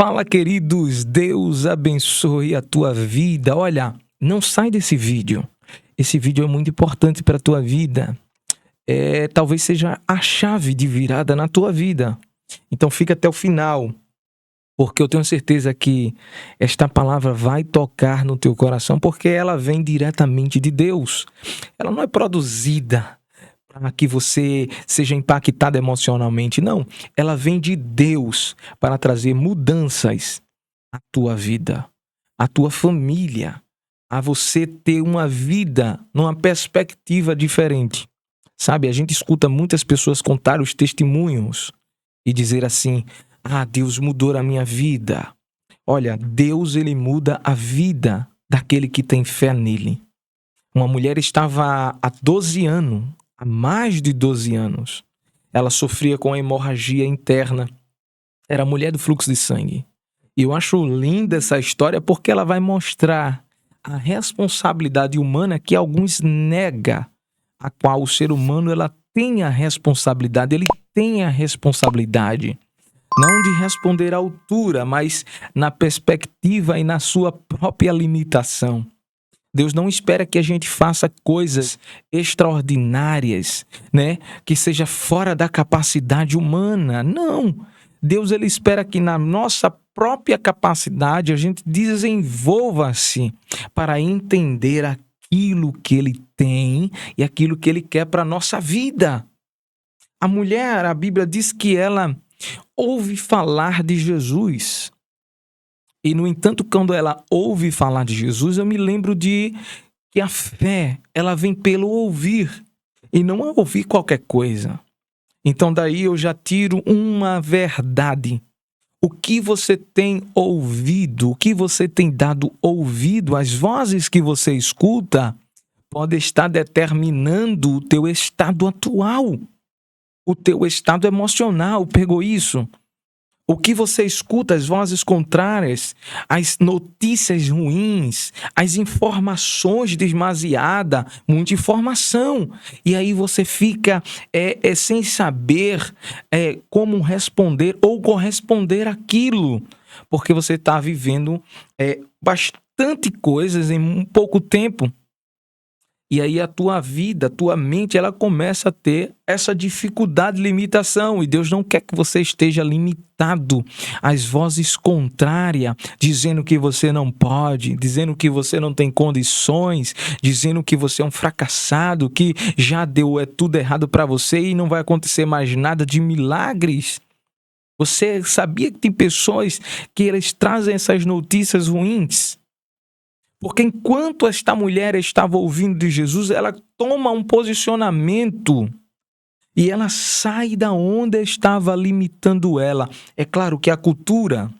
Fala, queridos, Deus abençoe a tua vida. Olha, não sai desse vídeo. Esse vídeo é muito importante para a tua vida. Talvez seja a chave de virada na tua vida. Então fica até o final, porque eu tenho certeza que esta palavra vai tocar no teu coração, porque ela vem diretamente de Deus. Ela não é produzida para que você seja impactado emocionalmente, não. Ela vem de Deus para trazer mudanças à tua vida, à tua família, a você ter uma vida numa perspectiva diferente. Sabe, a gente escuta muitas pessoas contar os testemunhos e dizer assim: "Ah, Deus mudou a minha vida". Olha, Deus ele muda a vida daquele que tem fé nele. Uma mulher estava há 12 anos, há mais de 12 anos. Ela sofria com a hemorragia interna. Era mulher do fluxo de sangue. E eu acho linda essa história porque ela vai mostrar a responsabilidade humana que alguns nega, a qual o ser humano ela tem a responsabilidade, ele tem a responsabilidade não de responder à altura, mas na perspectiva e na sua própria limitação. Deus não espera que a gente faça coisas extraordinárias, né? Que seja fora da capacidade humana. Não. Deus ele espera que na nossa própria capacidade a gente desenvolva-se para entender aquilo que ele tem e aquilo que ele quer para a nossa vida. A mulher, a Bíblia diz que ela ouve falar de Jesus. E, no entanto, quando ela ouve falar de Jesus, eu me lembro de que a fé, ela vem pelo ouvir, e não é ouvir qualquer coisa. Então, daí eu já tiro uma verdade. O que você tem ouvido, o que você tem dado ouvido, as vozes que você escuta, pode estar determinando o teu estado atual, o teu estado emocional. Pegou isso? O que você escuta, as vozes contrárias, as notícias ruins, as informações demasiadas, muita informação. E aí você fica sem saber como responder ou corresponder àquilo. Porque você está vivendo bastante coisas em um pouco tempo. E aí a tua vida, a tua mente, ela começa a ter essa dificuldade, limitação. E Deus não quer que você esteja limitado às vozes contrárias, dizendo que você não pode, dizendo que você não tem condições, dizendo que você é um fracassado, que já deu tudo errado para você e não vai acontecer mais nada de milagres. Você sabia que tem pessoas que eles trazem essas notícias ruins? Porque enquanto esta mulher estava ouvindo de Jesus, ela toma um posicionamento e ela sai da onde estava limitando ela. É claro que a cultura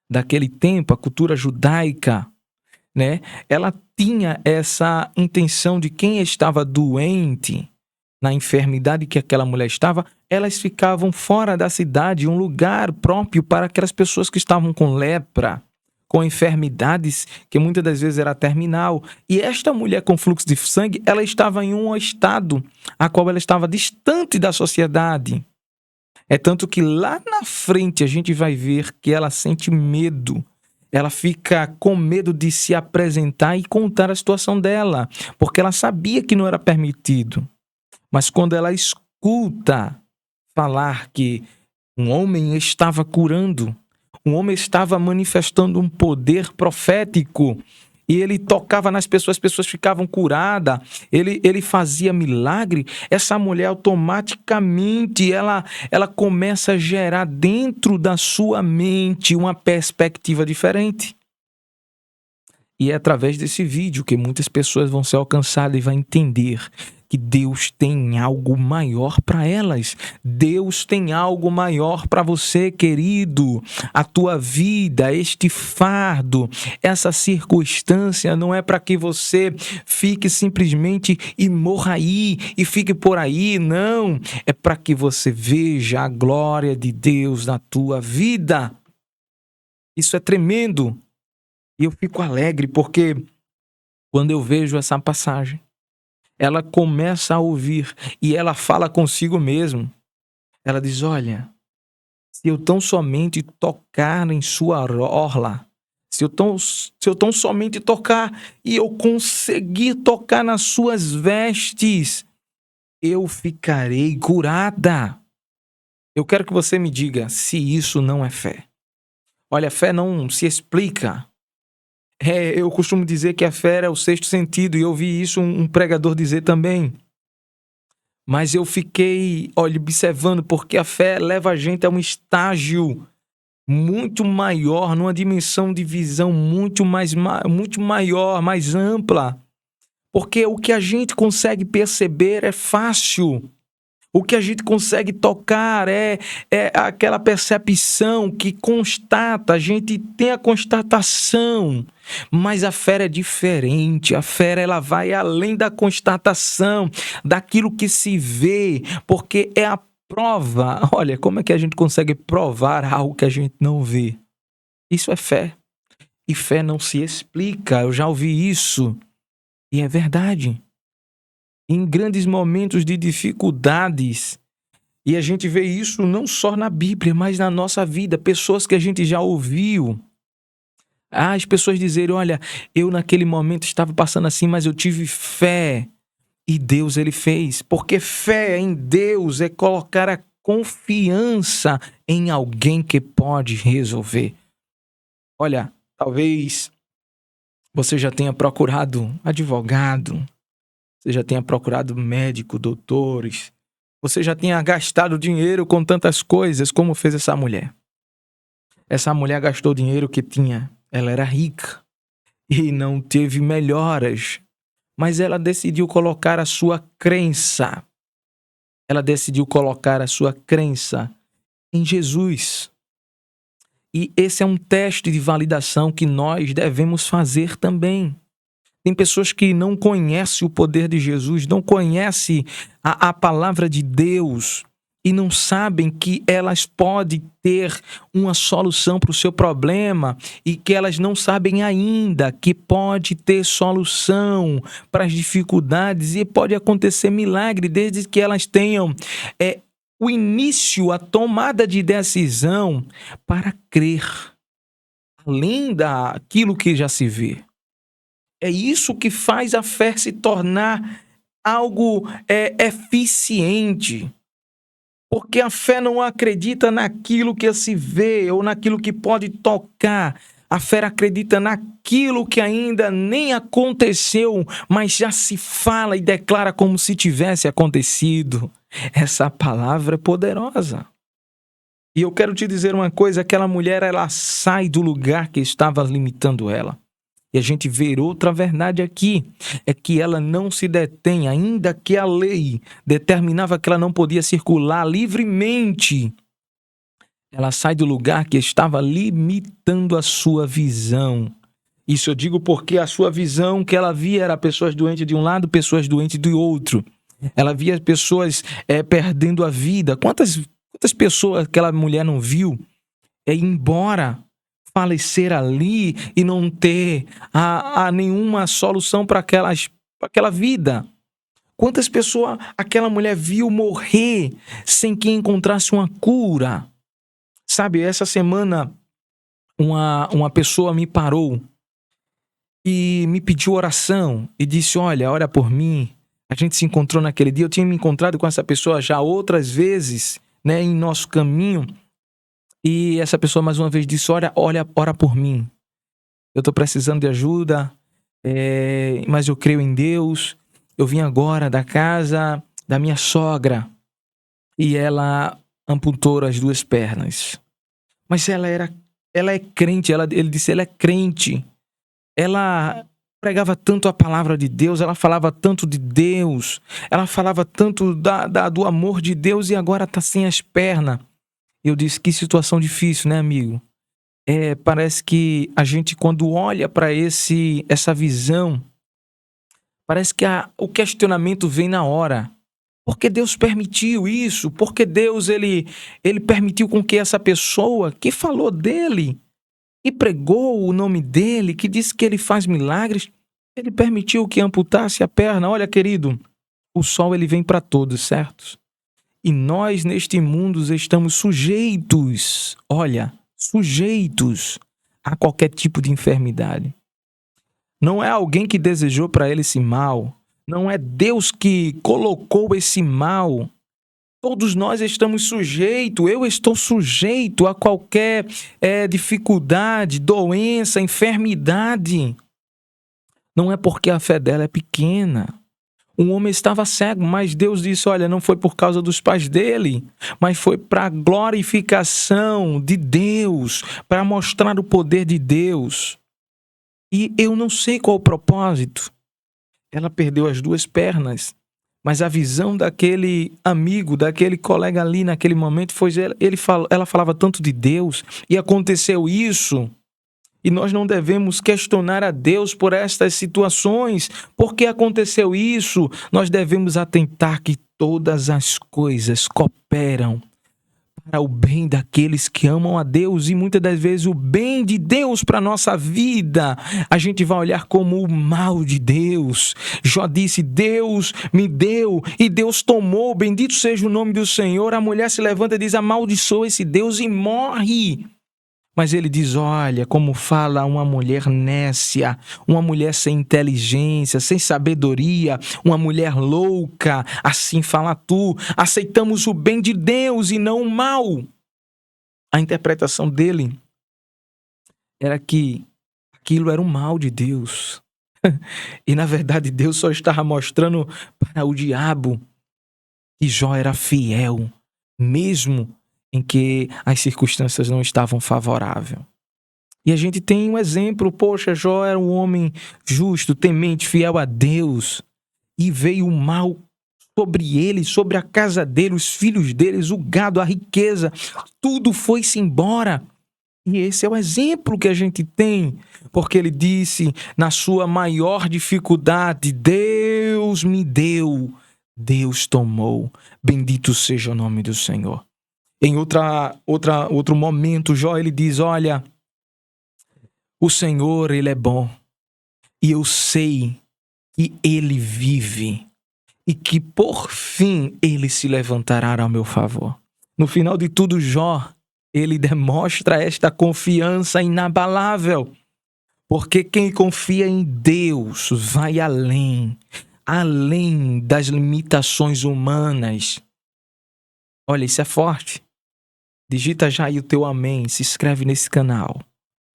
daquele tempo, a cultura judaica, né, ela tinha essa intenção de quem estava doente na enfermidade que aquela mulher estava, elas ficavam fora da cidade, um lugar próprio para aquelas pessoas que estavam com lepra, com enfermidades que muitas das vezes era terminal. E esta mulher com fluxo de sangue, ela estava em um estado a qual ela estava distante da sociedade. É tanto que lá na frente a gente vai ver que ela sente medo. Ela fica com medo de se apresentar e contar a situação dela, porque ela sabia que não era permitido. Mas quando ela escuta falar que um homem estava curando, um homem estava manifestando um poder profético e ele tocava nas pessoas, as pessoas ficavam curadas, ele fazia milagre, essa mulher automaticamente ela começa a gerar dentro da sua mente uma perspectiva diferente. E é através desse vídeo que muitas pessoas vão ser alcançadas e vão entender que Deus tem algo maior para elas. Deus tem algo maior para você, querido. A tua vida, este fardo, essa circunstância não é para que você fique simplesmente e morra aí e fique por aí, não. É para que você veja a glória de Deus na tua vida. Isso é tremendo. E eu fico alegre porque quando eu vejo essa passagem, ela começa a ouvir e ela fala consigo mesmo. Ela diz: olha, Se eu tão somente tocar em sua orla, se eu tão somente tocar e eu conseguir tocar nas suas vestes, eu ficarei curada. Eu quero que você me diga se isso não é fé. Olha, fé não se explica. Eu costumo dizer que a fé é o sexto sentido, e eu vi isso um pregador dizer também. Mas eu fiquei, olha, observando, porque a fé leva a gente a um estágio muito maior, numa dimensão de visão muito maior, mais ampla. Porque o que a gente consegue perceber é fácil. O que a gente consegue tocar é aquela percepção que constata, a gente tem a constatação, mas a fé é diferente. A fé ela vai além da constatação, daquilo que se vê, porque é a prova. Olha, como é que a gente consegue provar algo que a gente não vê? Isso é fé. E fé não se explica. Eu já ouvi isso e é verdade. Em grandes momentos de dificuldades, e a gente vê isso não só na Bíblia, mas na nossa vida. Pessoas que a gente já ouviu. As pessoas dizerem, olha, eu naquele momento estava passando assim, mas eu tive fé. E Deus, ele fez. Porque fé em Deus é colocar a confiança em alguém que pode resolver. Olha, talvez você já tenha procurado advogado, você já tenha procurado médico, doutores, você já tenha gastado dinheiro com tantas coisas como fez essa mulher. Essa mulher gastou dinheiro que tinha. Ela era rica e não teve melhoras. Mas ela decidiu colocar a sua crença. Ela decidiu colocar a sua crença em Jesus. E esse é um teste de validação que nós devemos fazer também. Tem pessoas que não conhecem o poder de Jesus, não conhecem a palavra de Deus e não sabem que elas podem ter uma solução para o seu problema e que elas não sabem ainda que pode ter solução para as dificuldades e pode acontecer milagre desde que elas tenham o início, a tomada de decisão para crer, além daquilo que já se vê. É isso que faz a fé se tornar algo eficiente. Porque a fé não acredita naquilo que se vê ou naquilo que pode tocar. A fé acredita naquilo que ainda nem aconteceu, mas já se fala e declara como se tivesse acontecido. Essa palavra é poderosa. E eu quero te dizer uma coisa, aquela mulher, ela sai do lugar que estava limitando ela. E a gente vê outra verdade aqui, é que ela não se detém, ainda que a lei determinava que ela não podia circular livremente. Ela sai do lugar que estava limitando a sua visão. Isso eu digo porque a sua visão que ela via era pessoas doentes de um lado, pessoas doentes do outro. Ela via pessoas perdendo a vida. Quantas pessoas aquela mulher não viu ir embora, falecer ali e não ter nenhuma solução para aquela vida? Quantas pessoas aquela mulher viu morrer sem que encontrasse uma cura? Sabe, essa semana uma pessoa me parou e me pediu oração e disse, olha, ora por mim. A gente se encontrou naquele dia, eu tinha me encontrado com essa pessoa já outras vezes, né, em nosso caminho. E essa pessoa mais uma vez disse, ora por mim. Eu estou precisando de ajuda, mas eu creio em Deus. Eu vim agora da casa da minha sogra e ela amputou as 2 pernas. Mas ela é crente, ele disse, ela é crente. Ela pregava tanto a palavra de Deus, ela falava tanto de Deus, ela falava tanto do amor de Deus e agora está sem as pernas. Eu disse, que situação difícil, né, amigo? Parece que a gente, quando olha para essa visão, parece que o questionamento vem na hora. Por que Deus permitiu isso? Por que Deus ele permitiu com que essa pessoa que falou dele e pregou o nome dele, que disse que ele faz milagres, ele permitiu que amputasse a perna? Olha, querido, o sol ele vem para todos, certo? E nós, neste mundo, estamos sujeitos, olha, sujeitos a qualquer tipo de enfermidade. Não é alguém que desejou para ele esse mal. Não é Deus que colocou esse mal. Todos nós estamos sujeitos, eu estou sujeito a qualquer dificuldade, doença, enfermidade. Não é porque a fé dela é pequena. Um homem estava cego, mas Deus disse, olha, não foi por causa dos pais dele, mas foi para a glorificação de Deus, para mostrar o poder de Deus. E eu não sei qual o propósito. Ela perdeu as 2 pernas, mas a visão daquele amigo, daquele colega ali naquele momento, ela falava tanto de Deus, e aconteceu isso. E nós não devemos questionar a Deus por estas situações. Por que aconteceu isso? Nós devemos atentar que todas as coisas cooperam para o bem daqueles que amam a Deus, e muitas das vezes o bem de Deus para a nossa vida a gente vai olhar como o mal de Deus. Jó disse, Deus me deu e Deus tomou, bendito seja o nome do Senhor. A mulher se levanta e diz, amaldiçoa esse Deus e morre. Mas ele diz, olha, como fala uma mulher nécia, uma mulher sem inteligência, sem sabedoria, uma mulher louca, assim fala tu. Aceitamos o bem de Deus e não o mal. A interpretação dele era que aquilo era o mal de Deus. E na verdade Deus só estava mostrando para o diabo que Jó era fiel, mesmo em que as circunstâncias não estavam favoráveis. E a gente tem um exemplo, poxa, Jó era um homem justo, temente, fiel a Deus, e veio o mal sobre ele, sobre a casa dele, os filhos deles, o gado, a riqueza, tudo foi-se embora. E esse é o exemplo que a gente tem, porque ele disse, na sua maior dificuldade, Deus me deu, Deus tomou, bendito seja o nome do Senhor. Em outro momento, Jó, ele diz, olha, o Senhor, ele é bom, e eu sei que ele vive, e que por fim ele se levantará ao meu favor. No final de tudo, Jó, ele demonstra esta confiança inabalável, porque quem confia em Deus vai além das limitações humanas. Olha, isso é forte. Digita já aí o teu amém, se inscreve nesse canal.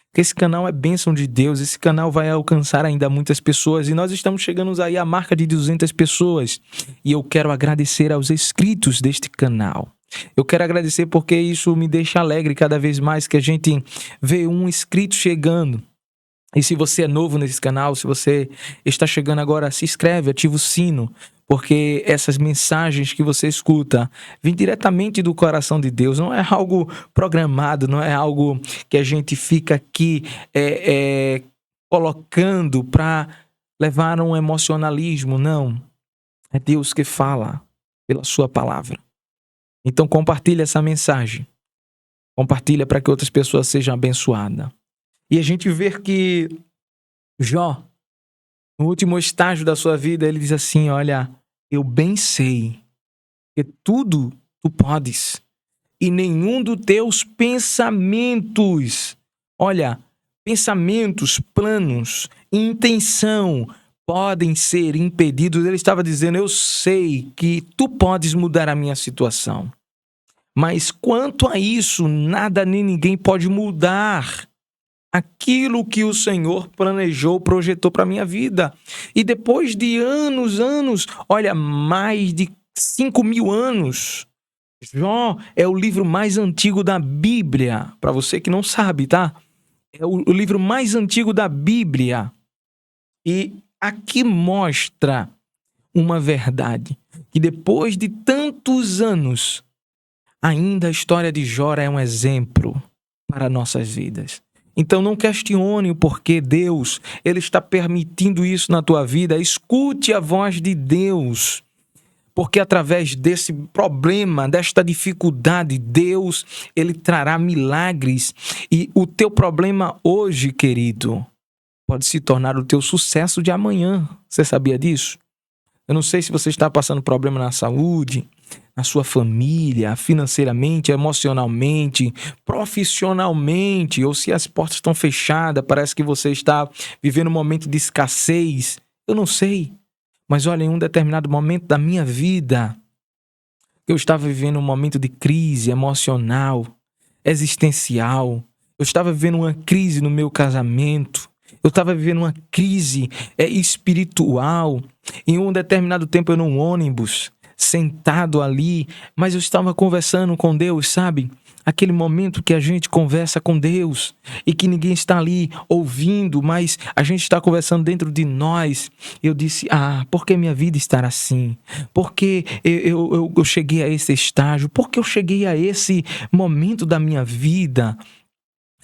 Porque esse canal é bênção de Deus, esse canal vai alcançar ainda muitas pessoas, e nós estamos chegando aí à marca de 200 pessoas. E eu quero agradecer aos inscritos deste canal. Eu quero agradecer porque isso me deixa alegre cada vez mais que a gente vê um inscrito chegando. E se você é novo nesse canal, se você está chegando agora, se inscreve, ativa o sino, porque essas mensagens que você escuta vêm diretamente do coração de Deus. Não é algo programado, não é algo que a gente fica aqui colocando para levar um emocionalismo, não. É Deus que fala pela sua palavra. Então compartilha essa mensagem. Compartilha para que outras pessoas sejam abençoadas. E a gente vê que Jó, no último estágio da sua vida, ele diz assim, olha, eu bem sei que tudo tu podes e nenhum dos teus pensamentos, olha, pensamentos, planos, intenção podem ser impedidos. Ele estava dizendo, eu sei que tu podes mudar a minha situação, mas quanto a isso, nada nem ninguém pode mudar aquilo que o Senhor planejou, projetou para a minha vida. E depois de anos, olha, mais de 5.000 anos, Jó é o livro mais antigo da Bíblia. Para você que não sabe, tá? É o livro mais antigo da Bíblia. E aqui mostra uma verdade, que depois de tantos anos, ainda a história de Jó é um exemplo para nossas vidas. Então não questione o porquê Deus ele está permitindo isso na tua vida. Escute a voz de Deus, porque através desse problema, desta dificuldade, Deus ele trará milagres. E o teu problema hoje, querido, pode se tornar o teu sucesso de amanhã. Você sabia disso? Eu não sei se você está passando problema na saúde, na sua família, financeiramente, emocionalmente, profissionalmente, ou se as portas estão fechadas, parece que você está vivendo um momento de escassez. Eu não sei. Mas olha, em um determinado momento da minha vida, eu estava vivendo um momento de crise emocional, existencial. Eu estava vivendo uma crise no meu casamento. Eu estava vivendo uma crise espiritual. Em um determinado tempo eu num ônibus, sentado ali, mas eu estava conversando com Deus, sabe? Aquele momento que a gente conversa com Deus e que ninguém está ali ouvindo, mas a gente está conversando dentro de nós. Eu disse, por que minha vida está assim? Por que eu cheguei a esse estágio? Por que eu cheguei a esse momento da minha vida?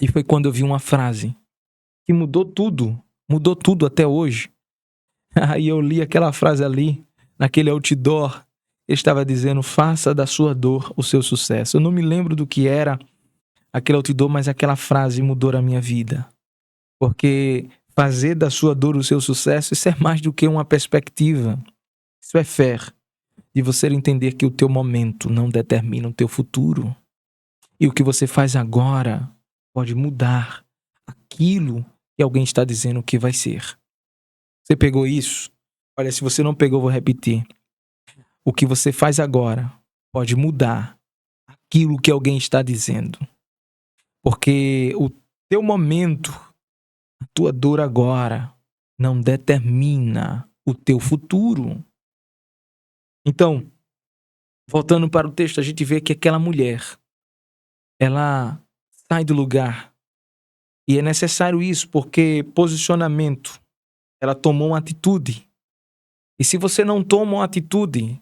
E foi quando eu vi uma frase que mudou tudo até hoje. Aí eu li aquela frase ali, naquele outdoor, estava dizendo, faça da sua dor o seu sucesso. Eu não me lembro do que era aquele outdoor, mas aquela frase mudou a minha vida. Porque fazer da sua dor o seu sucesso, isso é mais do que uma perspectiva. Isso é fé. De você entender que o teu momento não determina o teu futuro. E o que você faz agora pode mudar aquilo que alguém está dizendo que vai ser. Você pegou isso? Olha, se você não pegou, vou repetir. O que você faz agora pode mudar aquilo que alguém está dizendo. Porque o teu momento, a tua dor agora, não determina o teu futuro. Então, voltando para o texto, a gente vê que aquela mulher, ela sai do lugar. E é necessário isso, porque posicionamento, ela tomou uma atitude. E se você não toma uma atitude,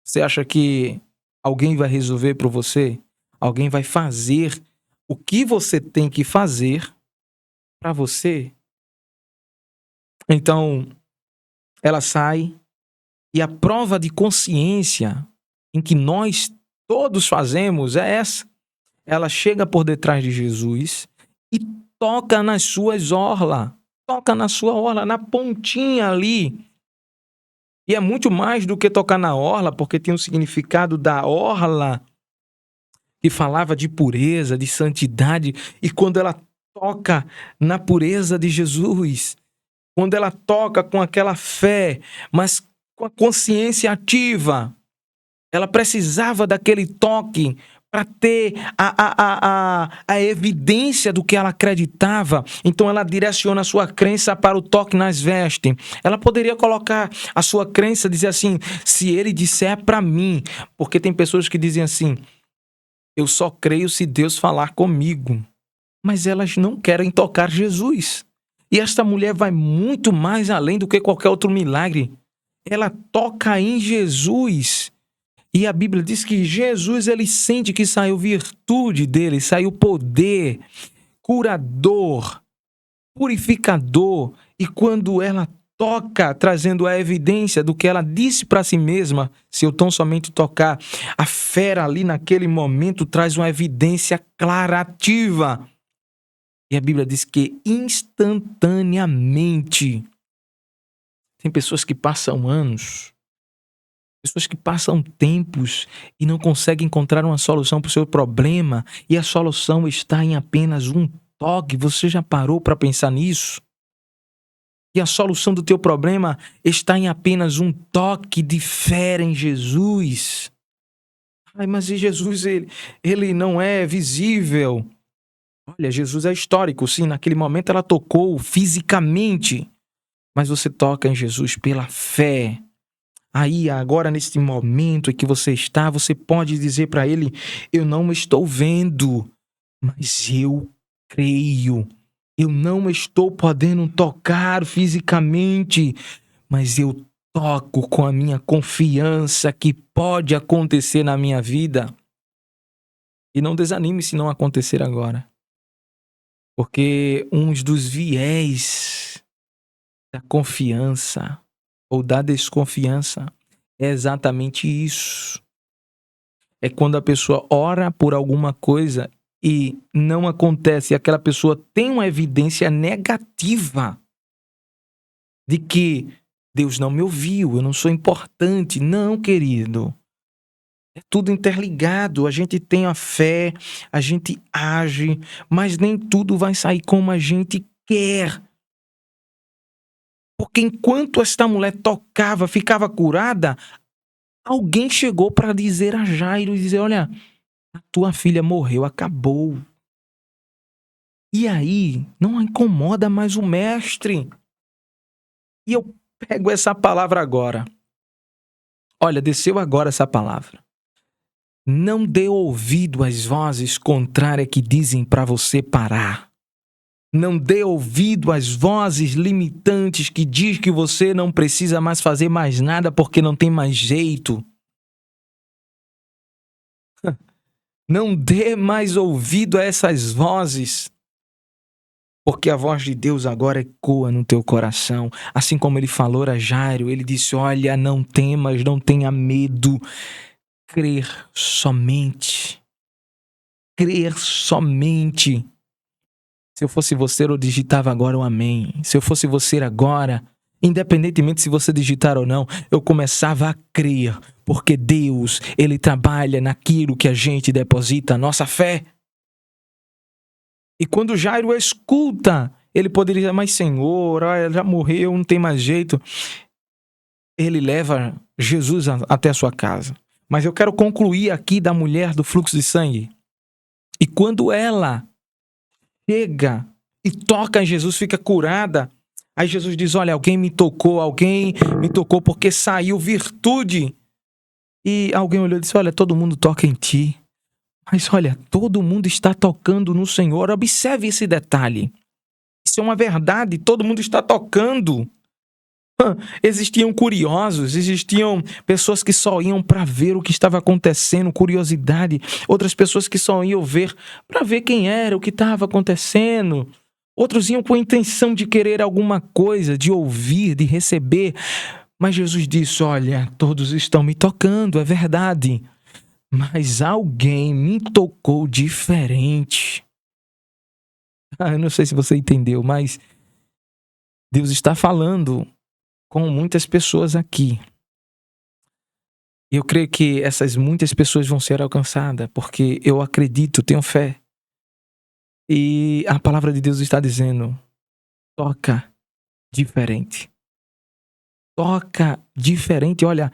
você acha que alguém vai resolver por você? Alguém vai fazer o que você tem que fazer para você? Então, ela sai e a prova de consciência em que nós todos fazemos é essa. Ela chega por detrás de Jesus e toca nas suas orlas. Toca na sua orla, na pontinha ali. E é muito mais do que tocar na orla, porque tem um significado da orla que falava de pureza, de santidade. E quando ela toca na pureza de Jesus, quando ela toca com aquela fé, mas com a consciência ativa, ela precisava daquele toque para ter a evidência do que ela acreditava. Então ela direciona a sua crença para o toque nas vestes. Ela poderia colocar a sua crença, dizer assim, se ele disser para mim. Porque tem pessoas que dizem assim, eu só creio se Deus falar comigo. Mas elas não querem tocar Jesus. E esta mulher vai muito mais além do que qualquer outro milagre. Ela toca em Jesus. E a Bíblia diz que Jesus, ele sente que saiu virtude dele, saiu poder, curador, purificador. E quando ela toca, trazendo a evidência do que ela disse para si mesma, se eu tão somente tocar, a fera ali naquele momento traz uma evidência clarativa. E a Bíblia diz que instantaneamente, tem pessoas que passam anos, pessoas que passam tempos e não conseguem encontrar uma solução para o seu problema, e a solução está em apenas um toque. Você já parou para pensar nisso? E a solução do teu problema está em apenas um toque de fé em Jesus. Mas e Jesus, ele não é visível. Olha, Jesus é histórico, sim, naquele momento ela tocou fisicamente, mas você toca em Jesus pela fé. Aí, agora, nesse momento em que você está, você pode dizer para ele, eu não estou vendo, mas eu creio. Eu não estou podendo tocar fisicamente, mas eu toco com a minha confiança que pode acontecer na minha vida. E não desanime se não acontecer agora. Porque um dos viés da confiança ou da desconfiança é exatamente isso. É quando a pessoa ora por alguma coisa e não acontece, e aquela pessoa tem uma evidência negativa de que Deus não me ouviu, eu não sou importante. Não, querido. É tudo interligado. A gente tem a fé, a gente age, mas nem tudo vai sair como a gente quer. Porque enquanto esta mulher tocava, ficava curada, alguém chegou para dizer a Jairo, dizer, olha, a tua filha morreu, acabou. E aí, não incomoda mais o mestre. E eu pego essa palavra agora. Olha, desceu agora essa palavra. Não dê ouvido às vozes contrárias que dizem para você parar. Não dê ouvido às vozes limitantes que diz que você não precisa mais fazer mais nada porque não tem mais jeito. Não dê mais ouvido a essas vozes, porque a voz de Deus agora ecoa no teu coração. Assim como ele falou a Jairo, ele disse, olha, não temas, não tenha medo. Crer somente. Crer somente. Se eu fosse você, eu digitava agora um amém. Se eu fosse você agora, independentemente se você digitar ou não, eu começava a crer, porque Deus, ele trabalha naquilo que a gente deposita a nossa fé. E quando Jairo escuta, ele poderia dizer, mas Senhor, olha, já morreu, não tem mais jeito. Ele leva Jesus até a sua casa. Mas eu quero concluir aqui da mulher do fluxo de sangue. E quando ela chega e toca em Jesus, fica curada. Aí Jesus diz, olha, alguém me tocou porque saiu virtude. E alguém olhou e disse, olha, todo mundo toca em ti. Mas olha, todo mundo está tocando no Senhor. Observe esse detalhe. Isso é uma verdade, todo mundo está tocando. Existiam curiosos, existiam pessoas que só iam para ver o que estava acontecendo, curiosidade. Outras pessoas que só iam ver para ver quem era, o que estava acontecendo. Outros iam com a intenção de querer alguma coisa, de ouvir, de receber. Mas Jesus disse, olha, todos estão me tocando, é verdade. Mas alguém me tocou diferente. Eu não sei se você entendeu, mas Deus está falando com muitas pessoas aqui. E eu creio que essas muitas pessoas vão ser alcançadas, porque eu acredito, tenho fé. E a palavra de Deus está dizendo, toca diferente. Toca diferente. Olha,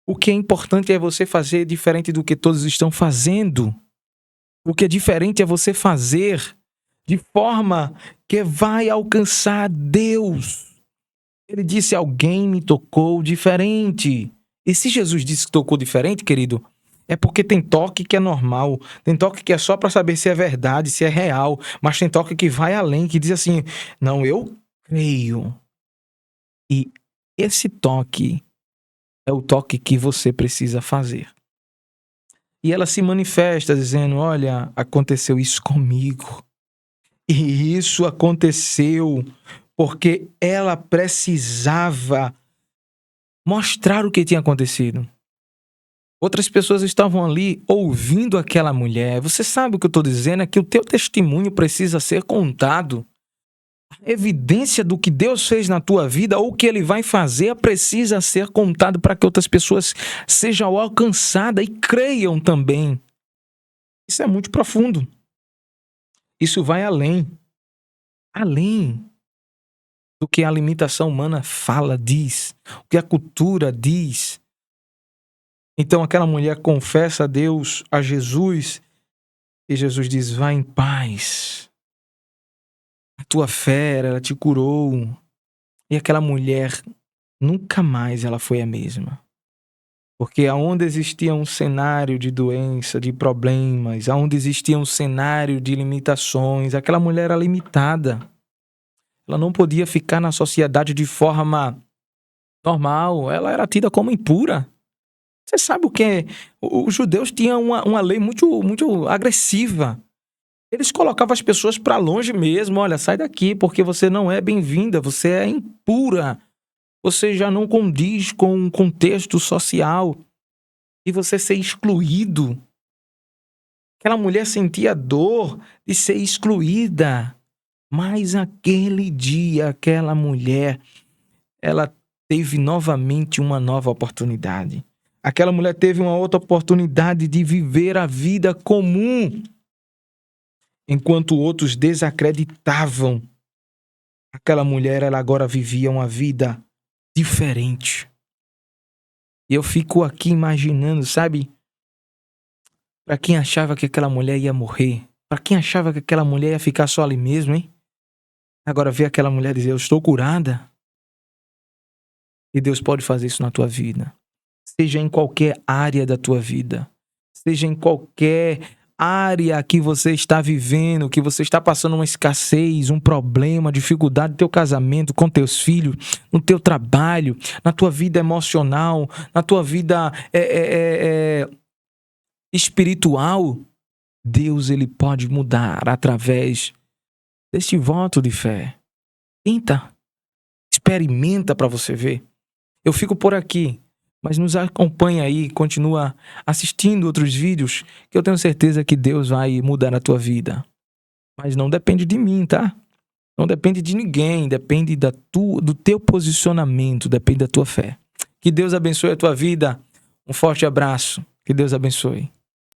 o que é importante é você fazer diferente do que todos estão fazendo. O que é diferente é você fazer de forma que vai alcançar Deus. Ele disse, alguém me tocou diferente. E se Jesus disse que tocou diferente, querido, é porque tem toque que é normal, tem toque que é só para saber se é verdade, se é real, mas tem toque que vai além, que diz assim, não, eu creio. E esse toque é o toque que você precisa fazer. E ela se manifesta dizendo, olha, aconteceu isso comigo. E isso aconteceu porque ela precisava mostrar o que tinha acontecido. Outras pessoas estavam ali ouvindo aquela mulher. Você sabe o que eu estou dizendo? É que o teu testemunho precisa ser contado. A evidência do que Deus fez na tua vida ou o que Ele vai fazer precisa ser contado para que outras pessoas sejam alcançadas e creiam também. Isso é muito profundo. Isso vai além. Além do que a limitação humana fala, diz. O que a cultura diz. Então aquela mulher confessa a Deus, a Jesus, e Jesus diz, vai em paz. A tua fé, ela te curou. E aquela mulher, nunca mais ela foi a mesma. Porque aonde existia um cenário de doença, de problemas, aonde existia um cenário de limitações, aquela mulher era limitada. Ela não podia ficar na sociedade de forma normal, ela era tida como impura. Você sabe o que é? Os judeus tinham uma lei muito agressiva. Eles colocavam as pessoas para longe mesmo. Olha, sai daqui, porque você não é bem-vinda, você é impura. Você já não condiz com um contexto social. E você ser excluído. Aquela mulher sentia dor de ser excluída. Mas aquele dia, aquela mulher, ela teve novamente uma nova oportunidade. Aquela mulher teve uma outra oportunidade de viver a vida comum, enquanto outros desacreditavam. Aquela mulher, ela agora vivia uma vida diferente. E eu fico aqui imaginando, sabe? Para quem achava que aquela mulher ia morrer, para quem achava que aquela mulher ia ficar só ali mesmo, hein? Agora ver aquela mulher dizer, eu estou curada. E Deus pode fazer isso na tua vida. Seja em qualquer área da tua vida. Seja em qualquer área que você está vivendo, que você está passando uma escassez, um problema, dificuldade no teu casamento, com teus filhos, no teu trabalho, na tua vida emocional, na tua vida espiritual, Deus, ele pode mudar através deste voto de fé. Tenta, experimenta para você ver. Eu fico por aqui, mas nos acompanha aí, continua assistindo outros vídeos, que eu tenho certeza que Deus vai mudar a tua vida. Mas não depende de mim, tá? Não depende de ninguém, depende do teu posicionamento, depende da tua fé. Que Deus abençoe a tua vida. Um forte abraço. Que Deus abençoe.